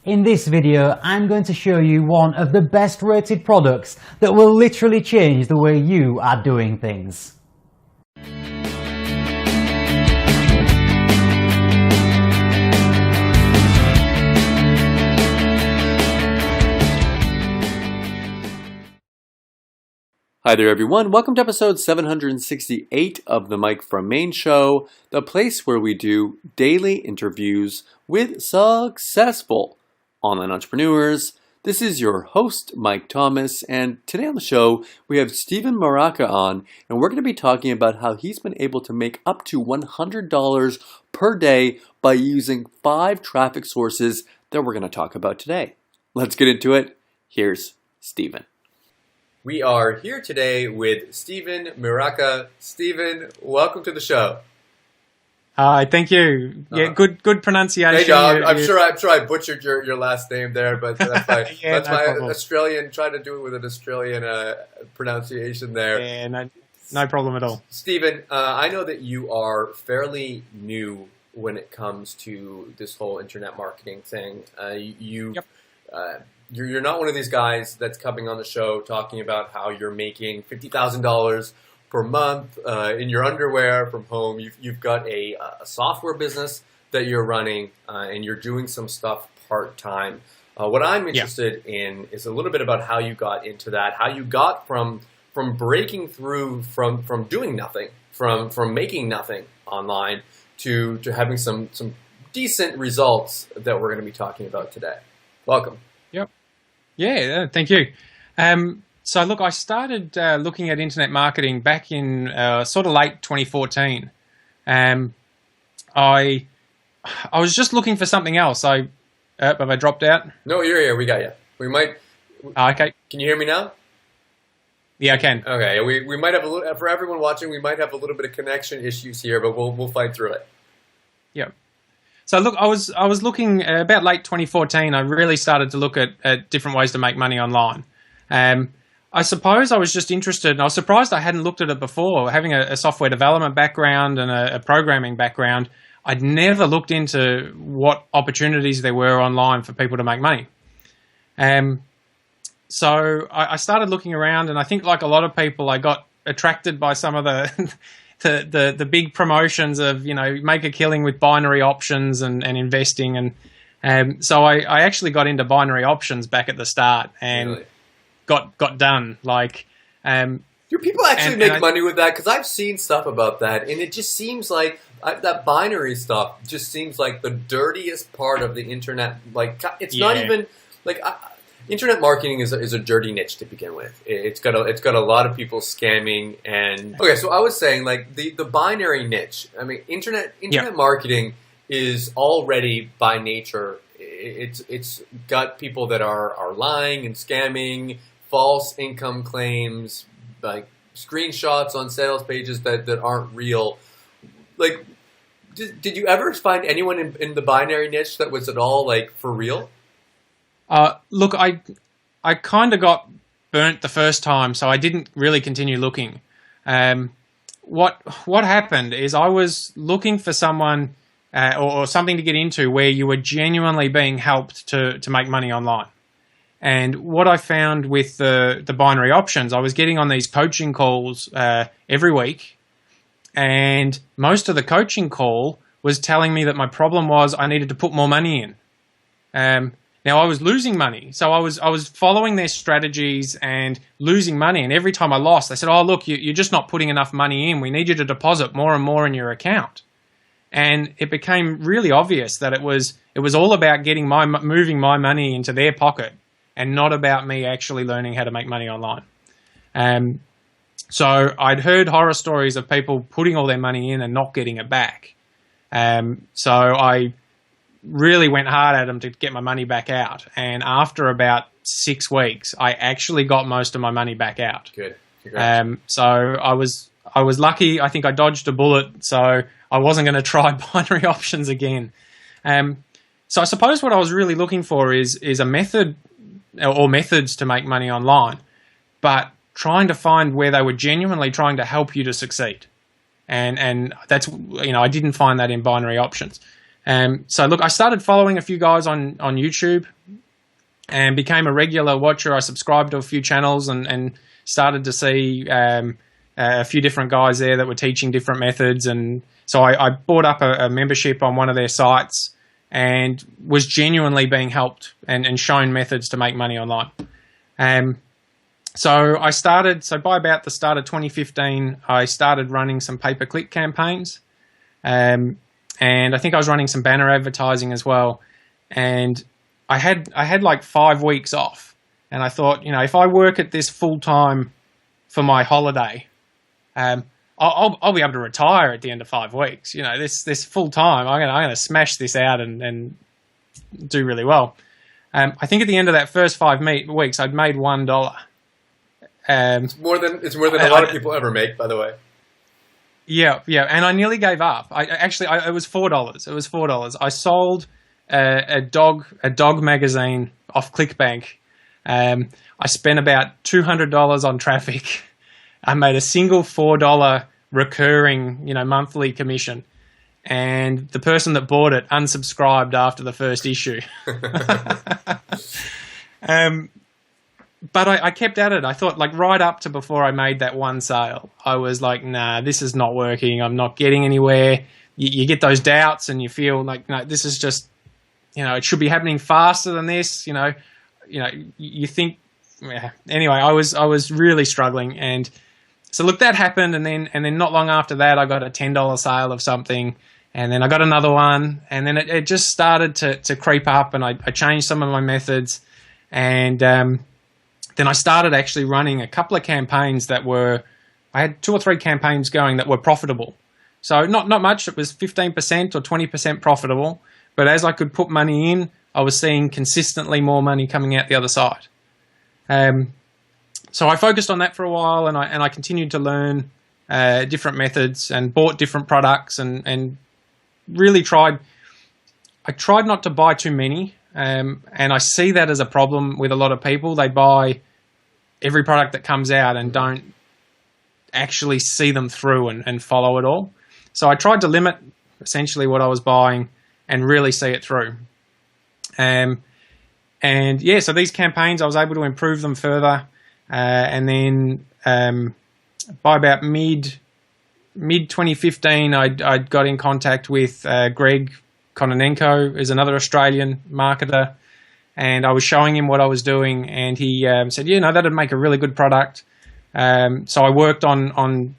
In this video, I'm going to show you one of the best rated products that will literally change the way you are doing things. Hi there everyone, welcome to episode 768 of the Mike from Maine Show, the place where we do daily interviews with successful online entrepreneurs. This is your host, Mike Thomas, and today on the show we have Steven Maraca on, and we're going to be talking about how he's been able to make up to $100 per day by using 5 traffic sources that we're going to talk about today. Let's get into it. Here's Steven. We are here today with Steven Maraca. Steven, welcome to the show. Hi, thank you. Yeah, good pronunciation. Thank you. I'm sure I butchered your last name there, but that's my that's my problem. Australian, trying to do it with an Australian pronunciation there. Yeah, no problem at all. Steven, I know that you are fairly new when it comes to this whole internet marketing thing. Yep. You're not one of these guys that's coming on the show talking about how you're making $50,000 per month in your underwear from home. You've got a software business that you're running, and you're doing some stuff part-time. What I'm interested in is a little bit about how you got into that, how you got from breaking through from doing nothing, from making nothing online to having some decent results that we're going to be talking about today. Welcome. Yep. Yeah, thank you. So look, I started looking at internet marketing back in sort of late 2014. I was just looking for something else. Have I dropped out? No, you're here. We got you. We might. Okay. Can you hear me now? Yeah, I can. Okay. We might have a little, for everyone watching, we might have a little bit of connection issues here, but we'll fight through it. Yep. So look, I was looking about late 2014. I really started to look at different ways to make money online. I suppose I was just interested, and I was surprised I hadn't looked at it before. Having a software development background and a programming background, I'd never looked into what opportunities there were online for people to make money. So I started looking around, and I think like a lot of people, I got attracted by some of the big promotions of, make a killing with binary options and investing. And so I actually got into binary options back at the start and really? got done. Do people actually make money with that? Because I've seen stuff about that, and it just seems like that binary stuff just seems like the dirtiest part of the internet. Like, it's not even like internet marketing is a dirty niche to begin with. It's got a lot of people scamming. And okay, so I was saying like the binary niche. I mean, internet marketing is already by nature. It's got people that are lying and scamming, false income claims, like screenshots on sales pages that aren't real. Like, did you ever find anyone in the binary niche that was at all like for real? Look, I kind of got burnt the first time, so I didn't really continue looking. What happened is I was looking for someone or something to get into where you were genuinely being helped to make money online. And what I found with the binary options, I was getting on these coaching calls every week, and most of the coaching call was telling me that my problem was I needed to put more money in. Now I was losing money, so I was following their strategies and losing money. And every time I lost, they said, "Oh, look, you're just not putting enough money in. We need you to deposit more and more in your account." And it became really obvious that it was all about moving my money into their pocket, and not about me actually learning how to make money online. So I'd heard horror stories of people putting all their money in and not getting it back. So I really went hard at them to get my money back out. And after about 6 weeks, I actually got most of my money back out. Good. Congrats. So I was lucky. I think I dodged a bullet. So I wasn't going to try binary options again. So I suppose what I was really looking for is a method or methods to make money online, but trying to find where they were genuinely trying to help you to succeed. And that's, I didn't find that in binary options. So look, I started following a few guys on YouTube and became a regular watcher. I subscribed to a few channels and started to see a few different guys there that were teaching different methods. And so I bought up a membership on one of their sites and was genuinely being helped and shown methods to make money online. So by about the start of 2015, I started running some pay-per-click campaigns. And I think I was running some banner advertising as well. And I had like 5 weeks off. And I thought, if I work at this full time for my holiday, I'll be able to retire at the end of 5 weeks. This full time, I'm gonna smash this out and do really well. I think at the end of that first 5 weeks, I'd made $1. It's more than a lot of people ever make, by the way. Yeah, and I nearly gave up. It was $4. It was $4. I sold a dog magazine off ClickBank. I spent about $200 on traffic. I made a single $4 recurring, monthly commission, and the person that bought it unsubscribed after the first issue. But I kept at it. I thought, right up to before I made that one sale, I was like, nah, this is not working. I'm not getting anywhere. You get those doubts and you feel like, no, this is just, it should be happening faster than this. You think, anyway, I was really struggling. And so look, that happened. And then not long after that, I got a $10 sale of something. And then I got another one. And then it just started to creep up, and I changed some of my methods. And, then I started actually running a couple of campaigns I had 2 or 3 campaigns going that were profitable. So not much, it was 15% or 20% profitable. But as I could put money in, I was seeing consistently more money coming out the other side. So I focused on that for a while, and I continued to learn different methods and bought different products and really tried not to buy too many. And I see that as a problem with a lot of people. They buy every product that comes out and don't actually see them through and follow it all. So I tried to limit essentially what I was buying and really see it through. So these campaigns, I was able to improve them further. And then by about mid 2015, I got in contact with Greg Kononenko, is another Australian marketer, and I was showing him what I was doing, and he said, that'd make a really good product. So I worked on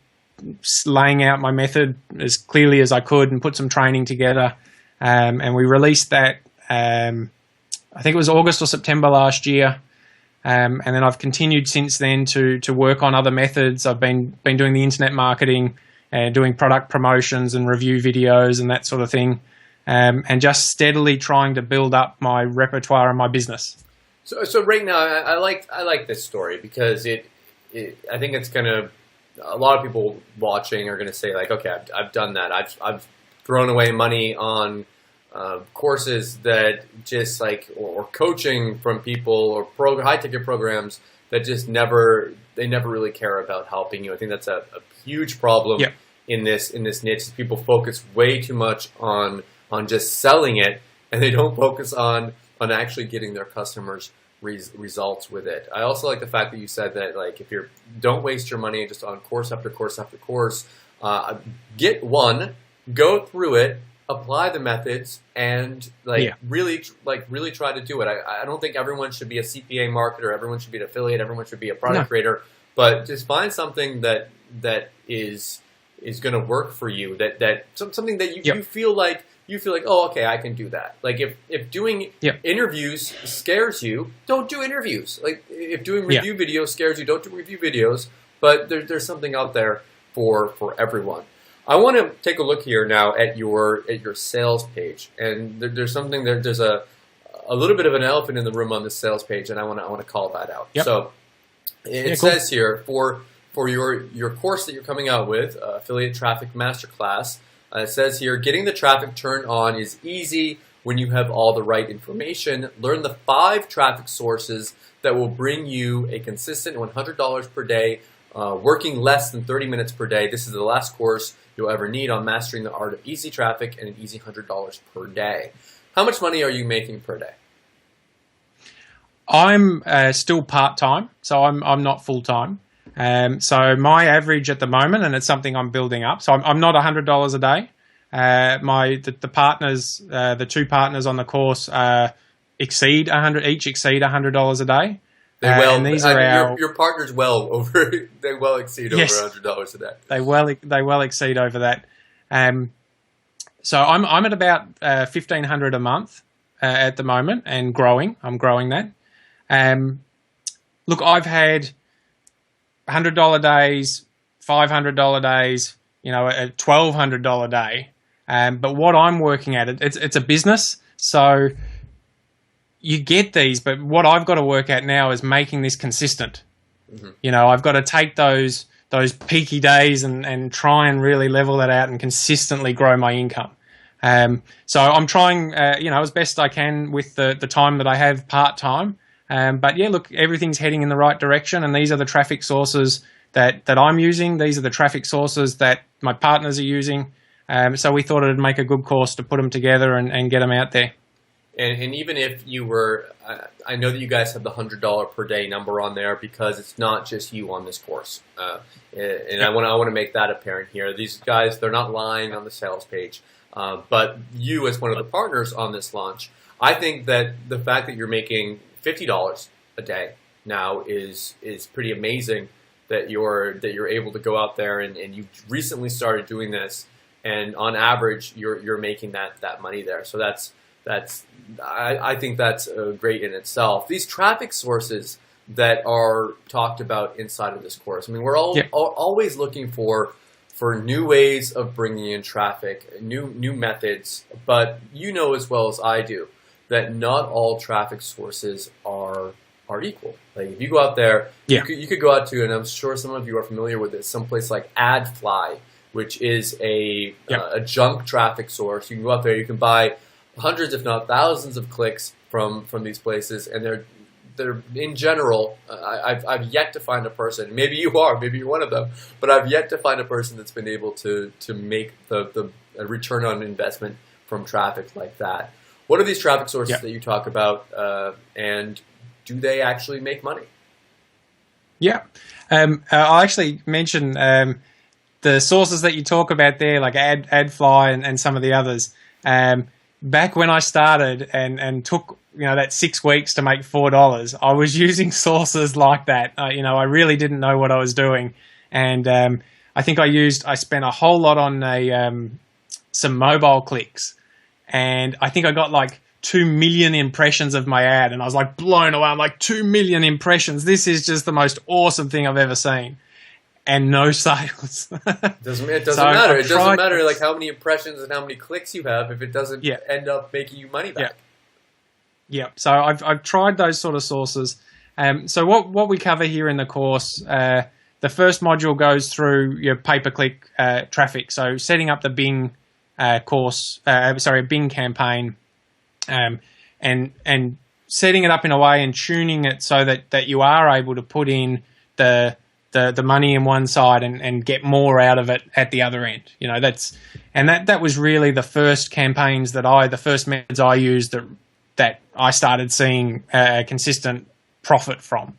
laying out my method as clearly as I could and put some training together, and we released that, I think it was August or September last year, and then I've continued since then to work on other methods. I've been doing the internet marketing, doing product promotions and review videos and that sort of thing. And just steadily trying to build up my repertoire and my business. So right now, I like this story because I think it's gonna, a lot of people watching are gonna say like, okay, I've done that. I've thrown away money on courses that just or coaching from people or high ticket programs that just never really care about helping you. I think that's a huge problem in this niche. People focus way too much on just selling it, and they don't focus on actually getting their customers results with it. I also like the fact that you said that if don't waste your money just on course after course after course. Get one, go through it, apply the methods, and really try to do it. I don't think everyone should be a CPA marketer, everyone should be an affiliate, everyone should be a product creator, but just find something that is going to work for you. That something that you feel like. You feel like, oh, okay, I can do that. If doing interviews scares you, don't do interviews. If doing review videos scares you, don't do review videos. But there's something out there for everyone. I want to take a look here now at your sales page, and there's something there. There's a little bit of an elephant in the room on the sales page, and I want to call that out. Yep. So it says here for your course that you're coming out with, Affiliate Traffic Masterclass. It says here, getting the traffic turned on is easy when you have all the right information. Learn the 5 traffic sources that will bring you a consistent $100 per day, working less than 30 minutes per day. This is the last course you'll ever need on mastering the art of easy traffic and an easy $100 per day. How much money are you making per day? I'm still part-time, so I'm not full-time. So my average at the moment, and it's something I'm building up, so I'm not $100 a day. The partners, the two partners on the course, exceed $100 a day. Well, and these are your partners exceed yes, over $100 a day. They well exceed over that. So I'm at about $1,500 a month at the moment, and growing. I'm growing that. Look, I've had $100 days, $500 days, a $1,200 day. But what I'm working at, it's a business, so you get these. But what I've got to work at now is making this consistent. Mm-hmm. I've got to take those peaky days and try and really level that out and consistently grow my income. So I'm trying, as best I can with the time that I have part time. But yeah, look, everything's heading in the right direction, and these are the traffic sources that I'm using. These are the traffic sources that my partners are using. So we thought it'd make a good course to put them together and get them out there. And even if you were, I know that you guys have the $100 per day number on there because it's not just you on this course. And I want to make that apparent here. These guys, they're not lying on the sales page. But you, as one of the partners on this launch, I think that the fact that you're making $50 a day now is pretty amazing. That you're able to go out there and you recently started doing this, and on average you're making that money there. So I think that's great in itself. These traffic sources that are talked about inside of this course. I mean, we're always looking for new ways of bringing in traffic, new methods. But as well as I do that not all traffic sources are equal. Like if you go out there, you could go out to, and I'm sure some of you are familiar with this, someplace like AdFly, which is a junk traffic source. You can go out there, you can buy hundreds, if not thousands, of clicks from these places, and they're in general. I've yet to find a person. Maybe you're one of them, but I've yet to find a person that's been able to make the return on investment from traffic like that. What are these traffic sources that you talk about, and do they actually make money? Yeah, I'll actually mention the sources that you talk about there, like AdFly and some of the others. Back when I started and took that 6 weeks to make $4, I was using sources like that. I really didn't know what I was doing, and I think I spent a whole lot on some mobile clicks, and I think I got like 2 million impressions of my ad, and I was like blown away. I'm like, 2 million impressions. This is just the most awesome thing I've ever seen. And no sales. It doesn't matter. It doesn't matter like how many impressions and how many clicks you have if it doesn't end up making you money back. Yeah. So I've tried those sort of sources. So what we cover here in the course, the first module goes through your pay-per-click traffic. So setting up the Bing Bing campaign, and setting it up in a way and tuning it so that you are able to put in the money in one side and get more out of it at the other end. That was really the first campaigns the first methods I used that I started seeing a consistent profit from.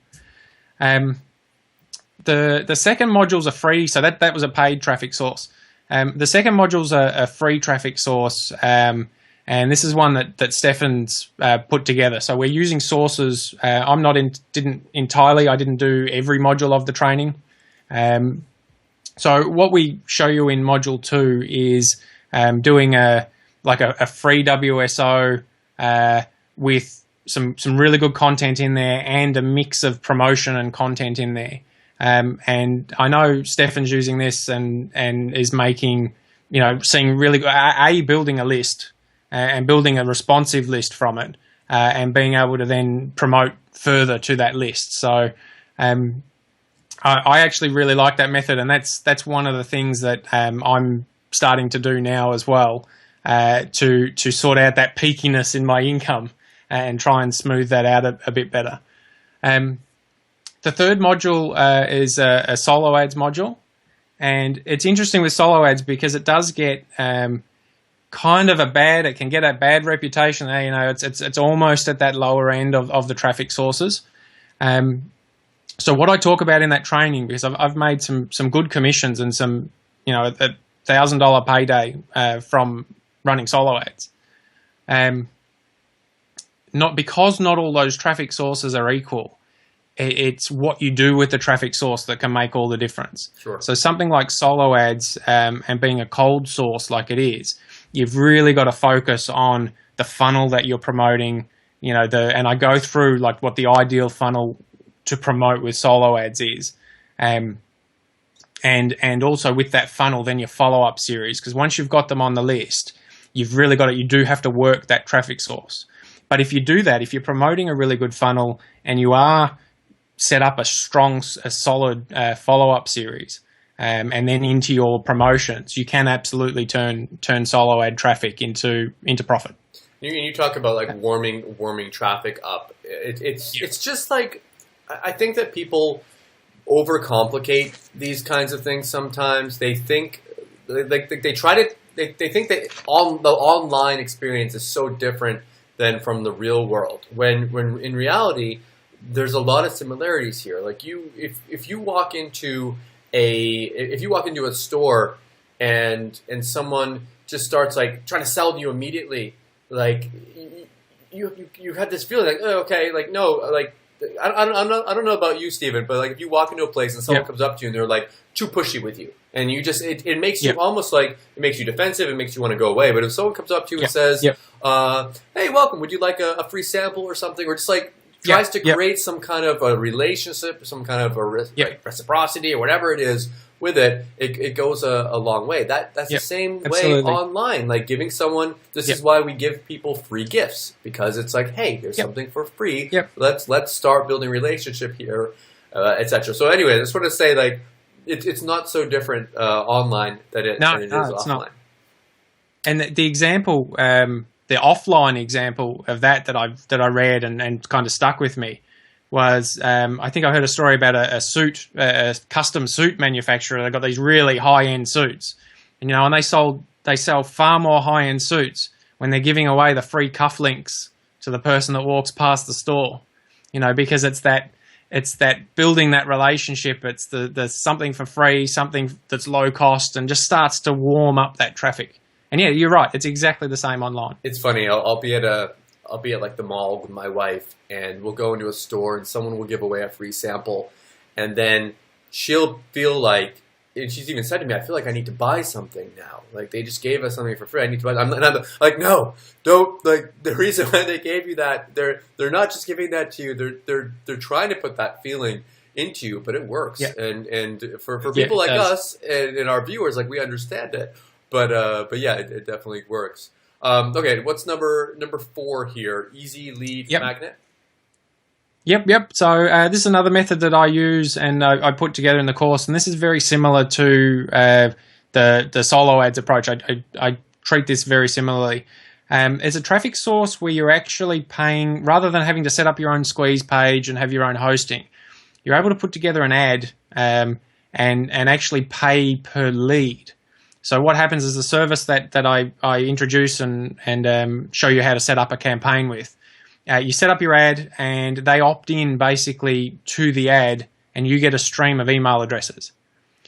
The second modules are free, so that was a paid traffic source. The second module's a free traffic source, and this is one that Stefan's put together. So we're using sources. I didn't do every module of the training. So what we show you in module 2 is doing a free WSO with some really good content in there and a mix of promotion and content in there. And I know Stefan's using this and is making, seeing really good, building a list and building a responsive list from it, and being able to then promote further to that list. So I actually really like that method, and that's one of the things that I'm starting to do now as well, to sort out that peakiness in my income and try and smooth that out a bit better. The third module is a solo ads module, And it's interesting with solo ads because it does get kind of it can get a bad reputation. You know, it's almost at that lower end of the traffic sources. So what I talk about in that training, because I've made some good commissions and some, you know, $1,000 payday from running solo ads. Not all those traffic sources are equal. It's what you do with the traffic source that can make all the difference. Sure. So something like solo ads and being a cold source like it is, you've really got to focus on the funnel that you're promoting. You know, and I go through like what the ideal funnel to promote with solo ads is, and also with that funnel, then your follow-up series, because once you've got them on the list, you've really got it. You do have to work that traffic source. But if you do that, if you're promoting a really good funnel and you are set up a solid follow-up series, and then into your promotions, you can absolutely turn solo ad traffic into profit. You talk about like warming traffic up. It's just like, I think that people overcomplicate these kinds of things sometimes. They think like they think that the online experience is so different than from the real world. When in reality, there's a lot of similarities here. Like if you walk into a store and someone just starts like trying to sell to you immediately, like you had this feeling like, oh, okay, like no, like I don't know about you, Stephen, but like if you walk into a place and someone comes up to you and they're like too pushy with you, and you just it makes you almost like, it makes you defensive, it makes you want to go away. But if someone comes up to you and says, hey, welcome, would you like a free sample or something, or just like tries to create some kind of a relationship, some kind of a like reciprocity or whatever it is with it, it goes a long way. That's the same way online. Like giving someone, this is why we give people free gifts, because it's like, hey, there's something for free. Let's start building relationship here, etc. So anyway, I just want to say like it's not so different online than it is offline. Not. And the example, the offline example of that I read and kind of stuck with me was, I think I heard a story about a custom suit manufacturer. They got these really high-end suits, and and they sell far more high-end suits when they're giving away the free cufflinks to the person that walks past the store, because it's that building that relationship. It's the something for free, something that's low cost, and just starts to warm up that traffic. And yeah, you're right. It's exactly the same online. It's funny. I'll be at like the mall with my wife, and we'll go into a store, and someone will give away a free sample, and then she'll feel like, and she's even said to me, I feel like I need to buy something now. Like they just gave us something for free. I need to buy. I'm like, no, don't. Like the reason why they gave you that, they're not just giving that to you. They're trying to put that feeling into you, but it works. Yeah. And for people like us and our viewers, like we understand it. But yeah, it definitely works. Okay, what's number 4 here? Easy lead magnet. Yep. So this is another method that I use and I put together in the course, and this is very similar to the solo ads approach. I treat this very similarly. It's a traffic source where you're actually paying, rather than having to set up your own squeeze page and have your own hosting. You're able to put together an ad and actually pay per lead. So what happens is the service that I introduce and show you how to set up a campaign with. You set up your ad and they opt in basically to the ad, and you get a stream of email addresses.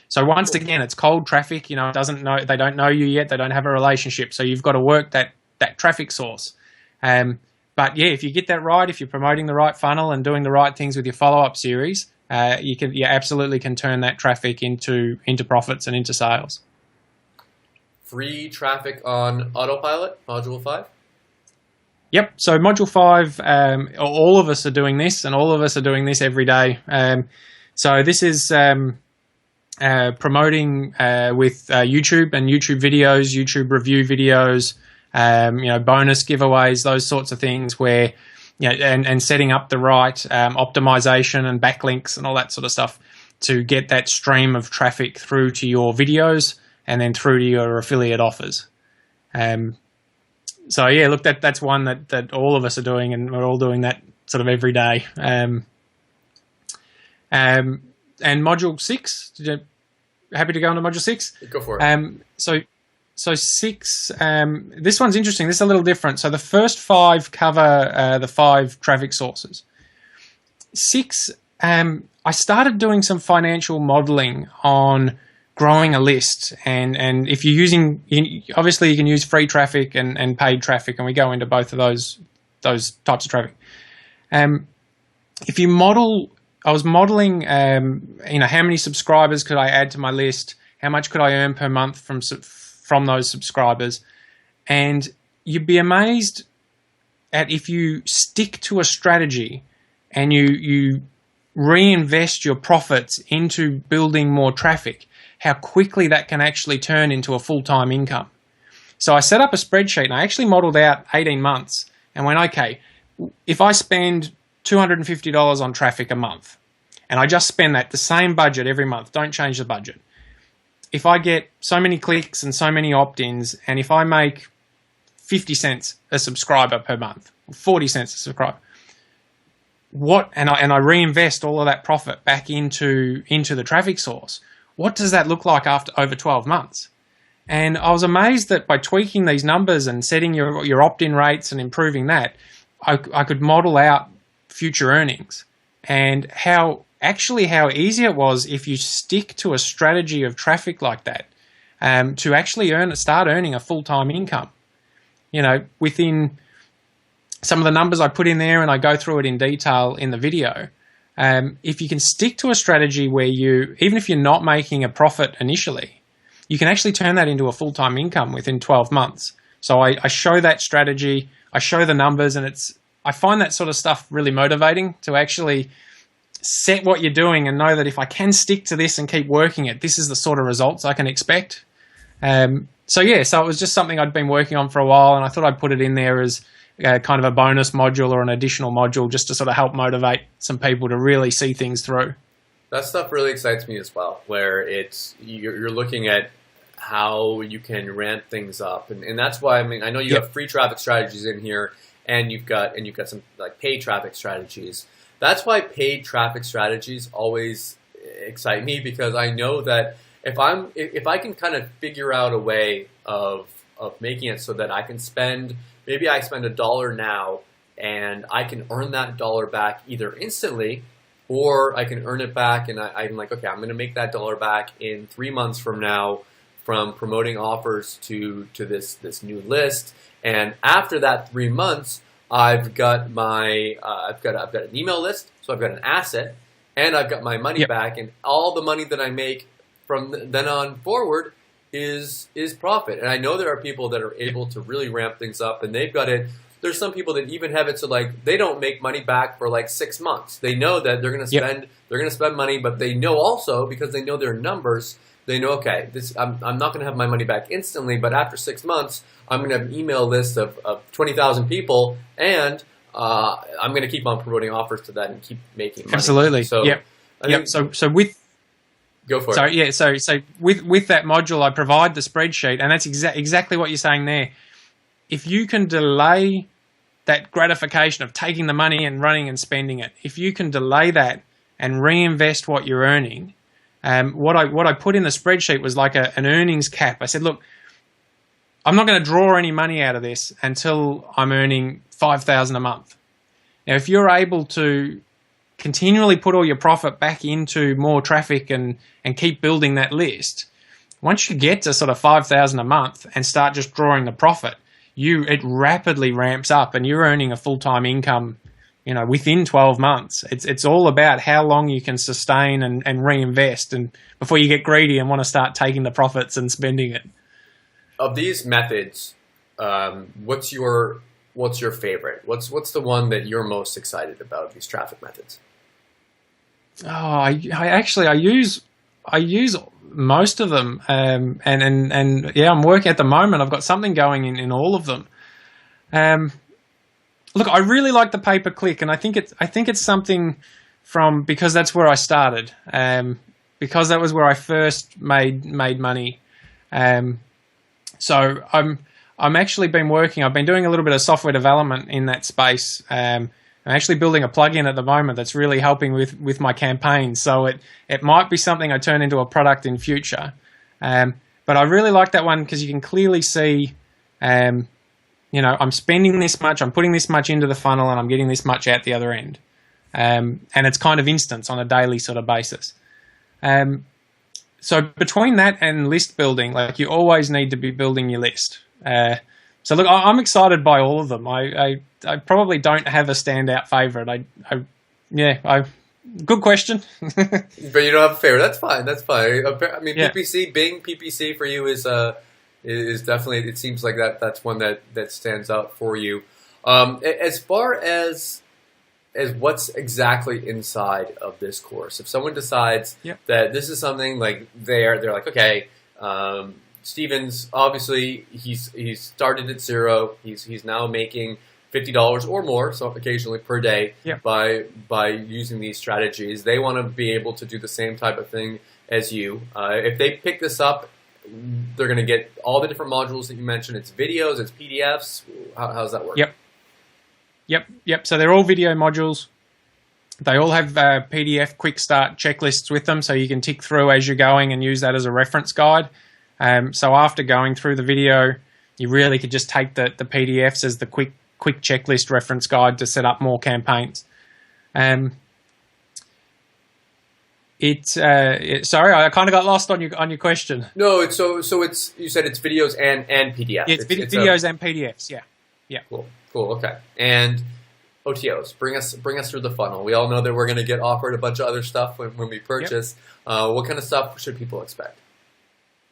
So once again, it's cold traffic. They don't know you yet. They don't have a relationship. So you've got to work that traffic source. But yeah, if you get that right, if you're promoting the right funnel and doing the right things with your follow-up series, you absolutely can turn that traffic into profits and into sales. Free traffic on Autopilot, Module 5? Yep. So Module 5, all of us are doing this, and all of us are doing this every day. So this is promoting with YouTube and YouTube videos, YouTube review videos, bonus giveaways, those sorts of things where, and setting up the right optimization and backlinks and all that sort of stuff to get that stream of traffic through to your videos and then through to your affiliate offers. So yeah, look, that's one that all of us are doing, and we're all doing that sort of every day. And Module 6, happy to go into module 6? Go for it. So 6, this one's interesting. This is a little different. So the first 5 cover the 5 traffic sources. 6, I started doing some financial modeling on growing a list. And if you're using, obviously you can use free traffic and paid traffic, and we go into both of those types of traffic. If you model, I was modeling, how many subscribers could I add to my list? How much could I earn per month from those subscribers? And you'd be amazed at, if you stick to a strategy and you reinvest your profits into building more traffic, how quickly that can actually turn into a full-time income. So I set up a spreadsheet and I actually modeled out 18 months and went, okay, if I spend $250 on traffic a month, and I just spend that, the same budget every month, don't change the budget. If I get so many clicks and so many opt-ins, and if I make 50 cents a subscriber per month, 40 cents a subscriber, and I reinvest all of that profit back into the traffic source, what does that look like after over 12 months? And I was amazed that by tweaking these numbers and setting your opt-in rates and improving that, I could model out future earnings, and how easy it was, if you stick to a strategy of traffic like that, to actually start earning a full-time income. Within some of the numbers I put in there, and I go through it in detail in the video. If you can stick to a strategy where even if you're not making a profit initially, you can actually turn that into a full-time income within 12 months. So I show that strategy, I show the numbers, and I find that sort of stuff really motivating, to actually set what you're doing and know that if I can stick to this and keep working it, this is the sort of results I can expect. So it was just something I'd been working on for a while, and I thought I'd put it in there as kind of a bonus module or an additional module, just to sort of help motivate some people to really see things through. That stuff really excites me as well, where you're looking at how you can ramp things up, and that's why, I know you have free traffic strategies in here, and you've got some like paid traffic strategies. That's why paid traffic strategies always excite me, because I know that if I can kind of figure out a way of making it so that I can spend $1 now, and I can earn that dollar back either instantly, or I can earn it back, and I'm like, okay, I'm going to make that dollar back in 3 months from now from promoting offers to this new list. And after that 3 months, I've got an email list, so I've got an asset, and I've got my money back, and all the money that I make from then on forward is profit. And I know there are people that are able to really ramp things up, and they've got it. There's some people that even have it so like they don't make money back for like 6 months. They know that they're going to spend money, but they know also, because they know their numbers, they know, okay, I'm not going to have my money back instantly, but after 6 months, I'm going to have an email list of 20,000 people, and I'm going to keep on promoting offers to that and keep making money. Absolutely. So, So with go for it. So with that module, I provide the spreadsheet, and that's exactly what you're saying there. If you can delay that gratification of taking the money and running and spending it, if you can delay that and reinvest what you're earning, what I put in the spreadsheet was like an earnings cap. I said, look, I'm not going to draw any money out of this until I'm earning $5,000 a month. Now, if you're able to continually put all your profit back into more traffic and keep building that list, once you get to sort of $5,000 a month and start just drawing the profit, it rapidly ramps up, and you're earning a full-time income, within 12 months. It's all about how long you can sustain and reinvest, and before you get greedy and want to start taking the profits and spending it. Of these methods, what's your favorite? What's the one that you're most excited about, these traffic methods? Oh, I use most of them, and I'm working at the moment. I've got something going in all of them. Look, I really like the pay-per-click, and I think it's something because that's where I started, because that was where I first made money. So I'm actually I've been doing a little bit of software development in that space, and I'm actually building a plugin at the moment that's really helping with my campaigns. So it might be something I turn into a product in future. But I really like that one because you can clearly see, I'm spending this much, I'm putting this much into the funnel, and I'm getting this much out the other end. And it's kind of instant on a daily sort of basis. So between that and list building, like, you always need to be building your list. So look, I'm excited by all of them. I probably don't have a standout favorite. Good question. But you don't have a favorite. That's fine. That's fine. I mean, Yeah. PPC, Bing PPC for you is definitely. It seems like that's one that stands out for you. As far as what's exactly inside of this course, if someone decides that this is something like they're like, okay, Steven's obviously he's started at zero. He's now making $50 or more, so occasionally per day, by using these strategies. They want to be able to do the same type of thing as you. If they pick this up, they're going to get all the different modules that you mentioned. It's videos, it's PDFs. How does that work? Yep. So they're all video modules. They all have PDF quick start checklists with them, so you can tick through as you're going and use that as a reference guide. So after going through the video, you really could just take the PDFs as the quick checklist reference guide to set up more campaigns. Sorry, I kind of got lost on your question. No, it's you said it's videos and PDFs. It's videos and PDFs. Yeah. Cool. Okay. And OTOs, bring us through the funnel. We all know that we're going to get offered a bunch of other stuff when we purchase. What kind of stuff should people expect?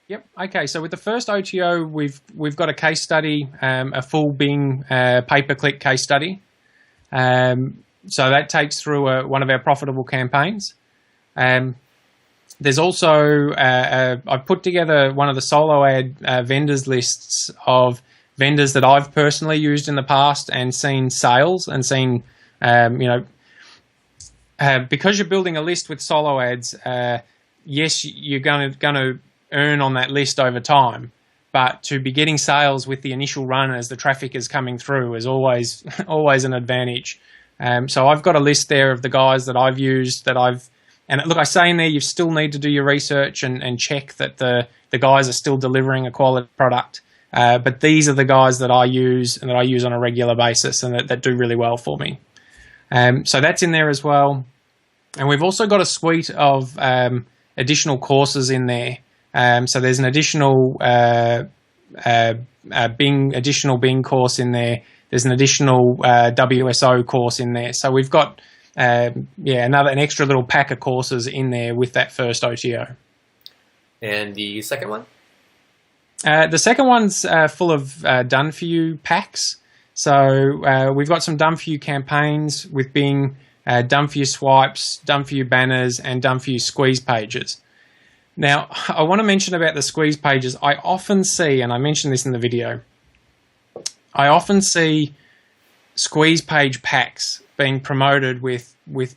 Yep. Okay. So with the first OTO, we've got a case study, a full Bing pay-per-click case study. So that takes through one of our profitable campaigns. There's also I've put together one of the solo ad vendors lists of vendors that I've personally used in the past and seen sales and seen because you're building a list with solo ads. Yes, you're going to earn on that list over time, but to be getting sales with the initial run as the traffic is coming through is always an advantage. So I've got a list there of the guys that I've used and look, I say in there you still need to do your research and check that the guys are still delivering a quality product. But these are the guys that I use and that I use on a regular basis and that do really well for me. So that's in there as well. And we've also got a suite of additional courses in there. So there's an additional Bing course in there. There's an additional WSO course in there. So we've got an extra little pack of courses in there with that first OTO. And the second one? The second one's full of done-for-you packs. So we've got some done-for-you campaigns with Bing, done-for-you swipes, done-for-you banners, and done-for-you squeeze pages. Now, I want to mention about the squeeze pages. I often see, and I mentioned this in the video, I often see squeeze page packs being promoted with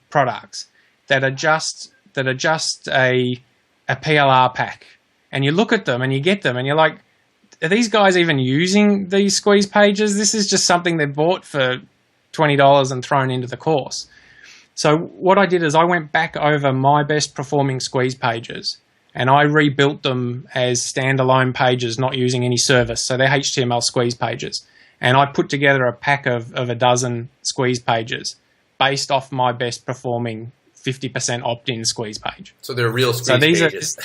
products that are just a PLR pack. And you look at them and you get them and you're like, are these guys even using these squeeze pages? This is just something they bought for $20 and thrown into the course. So what I did is I went back over my best performing squeeze pages and I rebuilt them as standalone pages, not using any service. So they're HTML squeeze pages. And I put together a pack of a dozen squeeze pages based off my best performing 50% opt-in squeeze page. So they're real squeeze pages.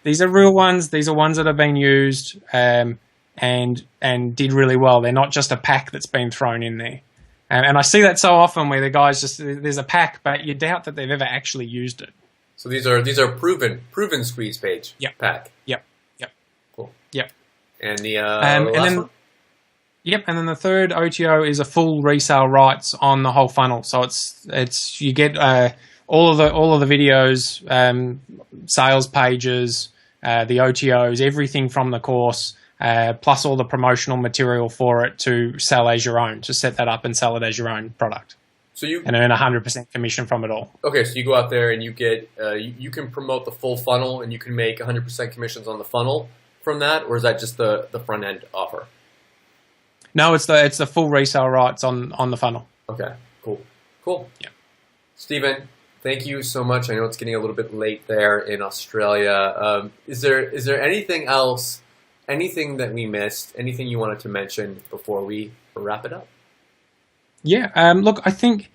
These are real ones. These are ones that have been used and did really well. They're not just a pack that's been thrown in there. And I see that so often where the guys there's a pack, but you doubt that they've ever actually used it. So these are proven squeeze page pack. Yep. Cool. Yep. And the last one? Yep, and then the third OTO is a full resale rights on the whole funnel. So it's you get all of the videos, sales pages, the OTOs, everything from the course, plus all the promotional material for it to sell as your own, to set that up and sell it as your own product. So you and earn 100% commission from it all. Okay, so you go out there and you get you can promote the full funnel and you can make 100% commissions on the funnel from that, or is that just the front end offer? No, it's the full resale rights on the funnel. Okay, cool. Cool. Yeah. Stephen, thank you so much. I know it's getting a little bit late there in Australia. Is there anything else, anything that we missed, anything you wanted to mention before we wrap it up? Yeah. Look, I think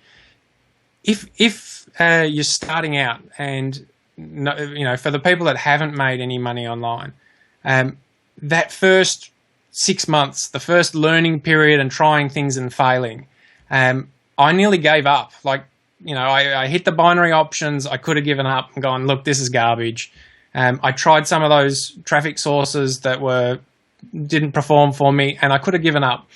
if you're starting out, and for the people that haven't made any money online, that first 6 months, the first learning period and trying things and failing, I nearly gave up. Like, I hit the binary options. I could have given up and gone, look, this is garbage. I tried some of those traffic sources that didn't perform for me, and I could have given up.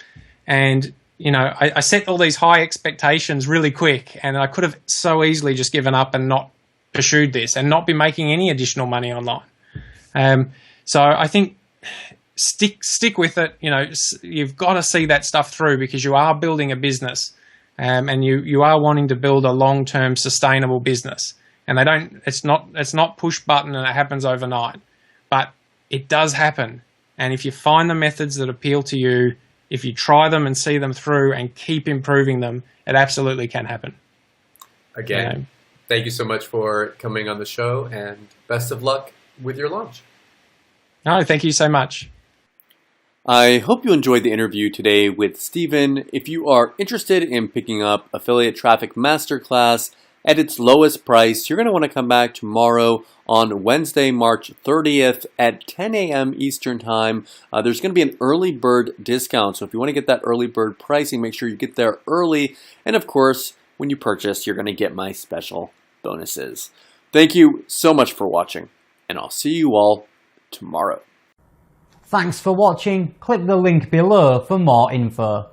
And I set all these high expectations really quick, and I could have so easily just given up and not pursued this and not be making any additional money online. So I think stick with it. You've got to see that stuff through, because you are building a business, and you are wanting to build a long-term sustainable business. And it's not push button and it happens overnight, but it does happen. And if you find the methods that appeal to you, if you try them and see them through and keep improving them, it absolutely can happen. Again, thank you so much for coming on the show, and best of luck with your launch. No, thank you so much. I hope you enjoyed the interview today with Stephen. If you are interested in picking up Affiliate Traffic Masterclass at its lowest price, you're going to want to come back tomorrow on Wednesday, March 30th at 10 a.m. Eastern Time. There's going to be an early bird discount. So if you want to get that early bird pricing, make sure you get there early. And of course, when you purchase, you're going to get my special bonuses. Thank you so much for watching, and I'll see you all tomorrow. Thanks for watching. Click the link below for more info.